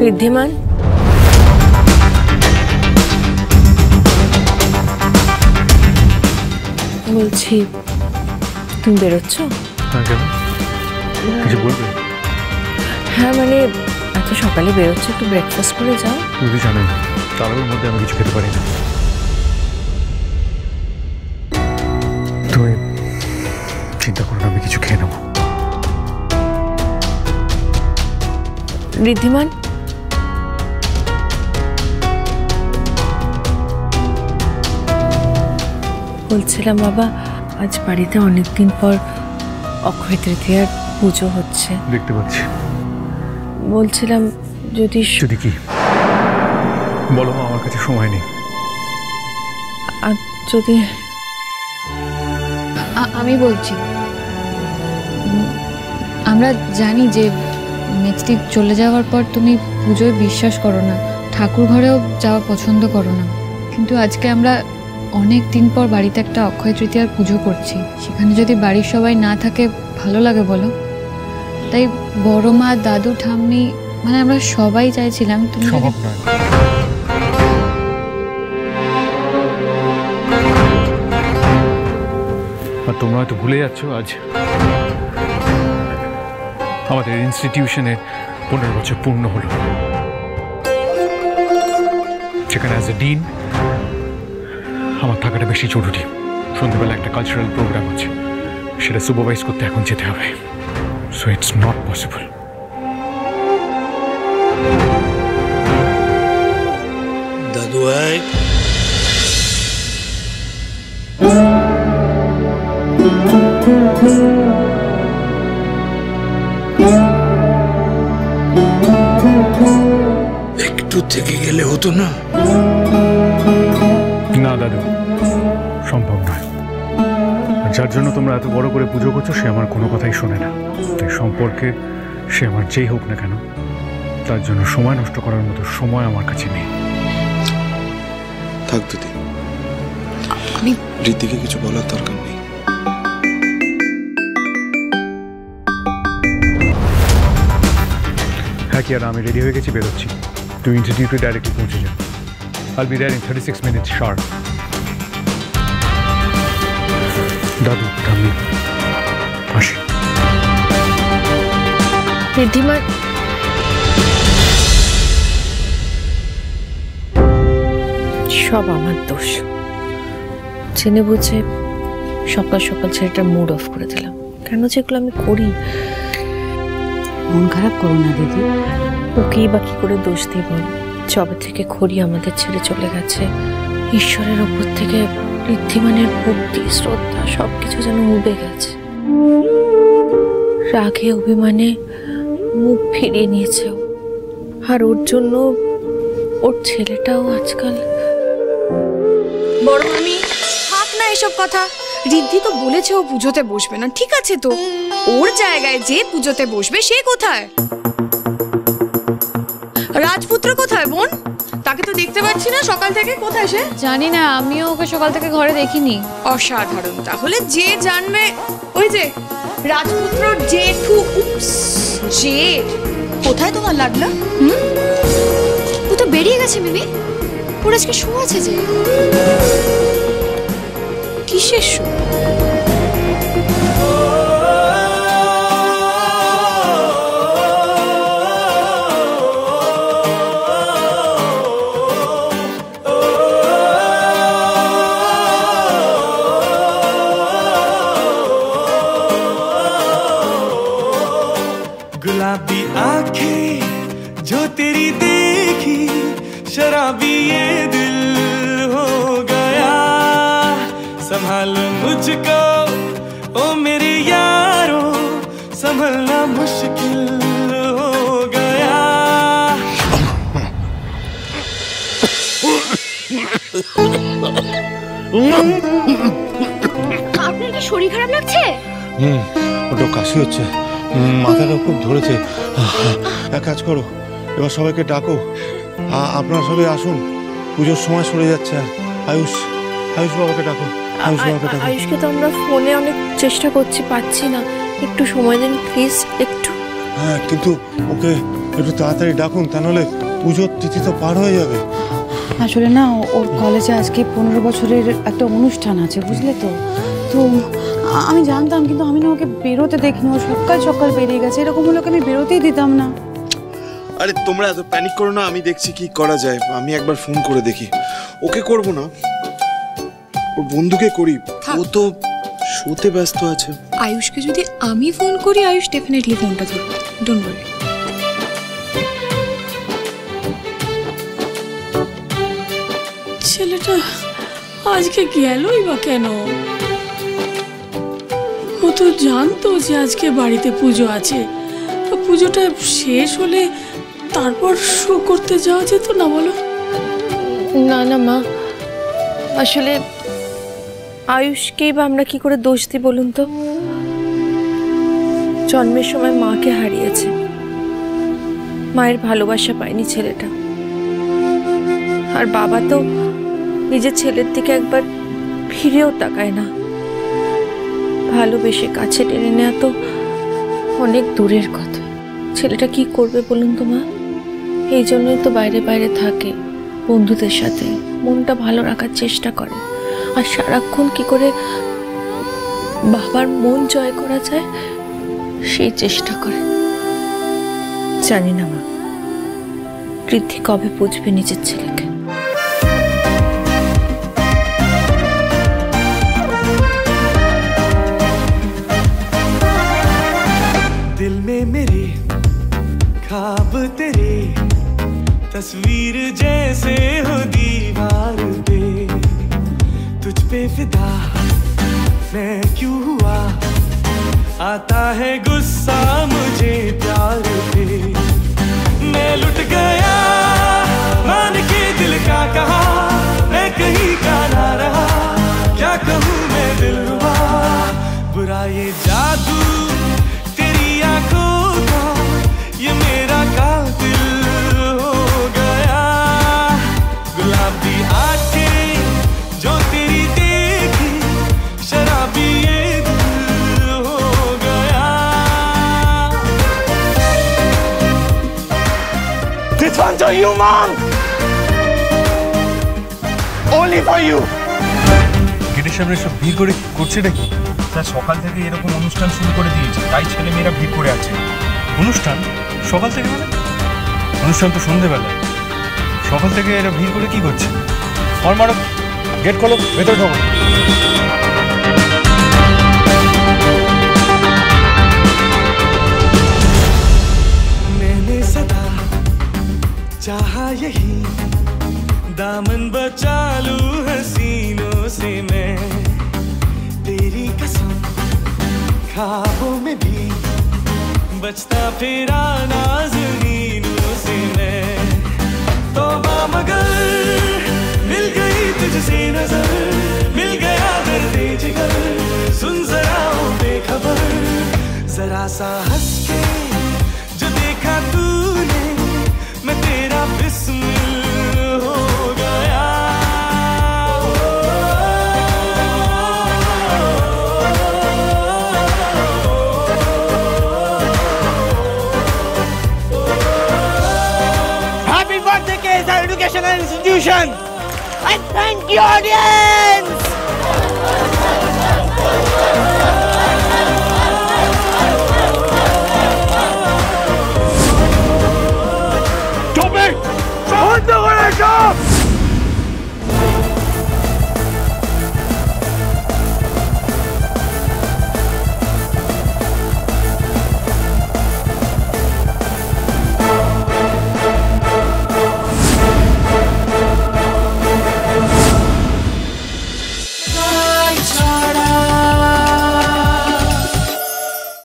ঋদ্ধিমান, বলছি তুমি বেরোচ্ছ? কিছু বলবে? হ্যাঁ মানে এত সকালে বেরোচ্ছ, একটু ব্রেকফাস্ট করে যাও। তুমি জানোই তার মধ্যে আমি কিছু খেতে পারি না। তুমি চিন্তা করো না, আমি কিছু খেয়ে নেবো। ঋদ্ধিমান, বলছিলাম বাবা, আজ বাড়িতে অনেকদিন পর অক্ষয় তৃতীয়ার পুজো হচ্ছে। দেখতে পাচ্ছি। বলছিলাম যদি যদি কি বলো, আমার কাছে সময় নেই। আর যদি আমি বলছি, আমরা জানি যে নেক্সট উইক চলে যাওয়ার পর তুমি পুজোয় বিশ্বাস করো না, ঠাকুর ঘরেও যাওয়া পছন্দ করো না, কিন্তু আজকে আমরা অনেক দিন পর বাড়িতে একটা অক্ষয় তৃতীয়ার পুজো করছি। সেখানে যদি বাড়ির সবাই না থাকে ভালো লাগে বলো? তাই বড় মা, দাদু, ঠাম্মি, মানে আমরা সবাই চাইছিলাম তুমি আর তোমরা হয়তো ভুলে যাচ্ছ আজ আমাদের ইনস্টিটিউশনের 15 বছর পূর্ণ হলো। সেখানে অ্যাজ এ ডিন আমার থাকাটা বেশি জরুরি। সন্ধ্যেবেলা একটা কালচারাল প্রোগ্রাম আছে, সেটা সুপারভাইজ করতে এখন যেতে হবে। So it's not possible. দাদু ভাই, একটু থেকে গেলে হতো না? না দাদু, সম্ভব নয়। যার জন্য তোমরা এত বড় করে পুজো করছো সে আমার কোনো কথাই শোনে না। তাই সম্পর্কে সে আমার যেই হোক না কেন, তার জন্য সময় নষ্ট করার মতো সময় আমার কাছে নেই। থাক দিদি, ঋদ্ধিকে কিছু বলার দরকার নেই। হ্যাঁ কি আর, আমি রেডি হয়ে গেছি, বেরোচ্ছি। তুই ইনস্টিটিউটে ডাইরেক্টলি পৌঁছে যা। I'll be there in 36 minutes sharp. দাদু, আমি আসি। ঋদ্ধিমান, সব আমার দোষ। জেনে বুঝে সকাল সকাল ছেলেটার মুড অফ করে দিলাম। কেন যেগুলো আমি করি? মন খারাপ করো না দিদি। ওকেই বা কি করে দোষ দিব? যবে থেকে খড়ি আমাদের ছেড়ে চলে গেছে, ঈশ্বরের ওপর থেকে ঋদ্ধিমানের ভক্তি, শ্রদ্ধা সবকিছু যেন উবে গেছে। রাগে অভিমানে মুখ ফিরিয়ে নিয়েছে। আর ওর জন্য ওর ছেলেটাও আজকাল। বড় মামি, থাক না এসব কথা। ঋদ্ধি তো বলেছে ও পুজোতে বসবে না, ঠিক আছে তো। ওর জায়গায় যে পুজোতে বসবে সে কোথায়? রাজপুত্র কোথায় বোন? তাকে তো দেখতে পাচ্ছি না সকাল থেকে। কোথায় সে? জানি না, আমিও ওকে সকাল থেকে ঘরে দেখিনি। অসাধারণ। তাহলে যে জানবে, ওই যে রাজপুত্র জেঠু। উপস, জেঠ কোথায় তোমার লাগলো? ও তো বেরিয়ে গেছে মিমি। ওর আজকে শো আছে যে। কিসের শো? गुलाबी आंखें जो तेरी देखी, शराबी ये दिल हो गया। संभाल मुझको ओ मेरे यारों, संभलना मुश्किल हो गया। আপনার কি শরীর খারাপ লাগছে? ওটা কাশি হচ্ছে, মাথাটা খুব ধরেছে। এক কাজ করো, এবার সবাইকে ডাকো, আপনারা সবাই আসুন, পুজোর সময় সরে যাচ্ছে। আয়ুষ, আয়ুষ বাবাকে ডাকো, আয়ুষ বাবাকে ডাকো। আয়ুষকে তো আমরা ফোনে অনেক চেষ্টা করছি, পাচ্ছি না। একটু সময় দিন প্লিজ, একটু। হ্যাঁ, কিন্তু ওকে একটু তাড়াতাড়ি ডাকুন, তা নাহলে পুজোর তিথি তো পার হয়ে যাবে। আসলে না, ওর কলেজে আজকে 15 বছরের একটা অনুষ্ঠান আছে, বুঝলে তো। তো আমি জানতাম, কিন্তু আমি না ওকে বেরোতে দেখিনি। ও সকাল সকাল বেরিয়ে গেছে। এরকম হলে ওকে আমি বেরোতেই দিতাম না। আরে তোমরা এত প্যানিক করো না, আমি দেখছি কি করা যায়। আমি একবার ফোন করে দেখি। ওকে করব না, ওর বন্ধুকে করি। ও তো শোতে ব্যস্ত আছে। আয়ুষকে যদি আমি ফোন করি, আয়ুষ ডেফিনেটলি ফোনটা ধরবে, ডোন্ট ওয়ারি। ছেলেটা আজকে গেলই বা কেন? ও তো জানতো যে আজকে বাড়িতে পুজো আছে। পুজোটা শেষ হলে তারপর শো করতে যাওয়া যেত না, বলো? না না মা, আসলে আয়ুষকেই বা আমরা কি করে দোষ দিই বলুন তো? জন্মের সময় মাকে হারিয়েছে, মায়ের ভালোবাসা পায়নি ছেলেটা। আর বাবা তো নিজের ছেলের দিকে একবার ফিরেও তাকায় না। ভালোবেসে কাছে টেনে নেওয়া তো অনেক দূরের কথা। ছেলেটা কি করবে বলুন তো মা? এই জন্যই তো বাইরে বাইরে থাকে, বন্ধুদের সাথে মনটা ভালো রাখার চেষ্টা করে। আর সারাক্ষণ কি করে বাবার মন জয় করা যায় সেই চেষ্টা করে। জানি না মা, ঋদ্ধি কবে বুঝবে নিজের ছেলেকে। दिल में मेरे ख्वाब तेरे, तस्वीर जैसे हो दीवार पे। तुझ पे फिदा मैं क्यों हुआ, आता है गुस्सा मुझे प्यार पे। मैं लुट गया मान के दिल का कहा, मैं कहीं का ना रहा। क्या कहूँ मैं दिलरुबा, बुरा ये जादू तेरी आंखों का, ये मेरा कातिल हो गया। गुलाबी आंखें जो तेरी देखी, शराबी ये दिल हो गया। This one's for you, Mom. Only for you. গেটের সামনে সব ভিড় করে করছে নাকি? স্যার সকাল থেকে এরকম অনুষ্ঠান শুরু করে দিয়েছে, তাই ছেলেমেয়েরা ভিড় করে আছে। অনুষ্ঠান সকাল থেকে মানে? অনুষ্ঠান তো সন্ধেবেলায়। সকাল থেকে এরা ভিড় করে কি করছে? আর মারো, গেট খোলো, ভেতরে ঢোকো। मैंने सदा चाहा यही, दामन बचा लूं हसीनों से मैं। तेरी कसम ख्वाबों में भी बचता फिरा नाज़नीनों से मैं। तौबा मगर मिल गई तुझसे नजर, मिल गया दर्दे जिगर। सुन जरा ओ बेखबर, जरा सा हंस के जो देखा तूने, मैं तेरा बिस्मिल हो गया। Happy birthday, KSR Educational Institution! And thank you, audience!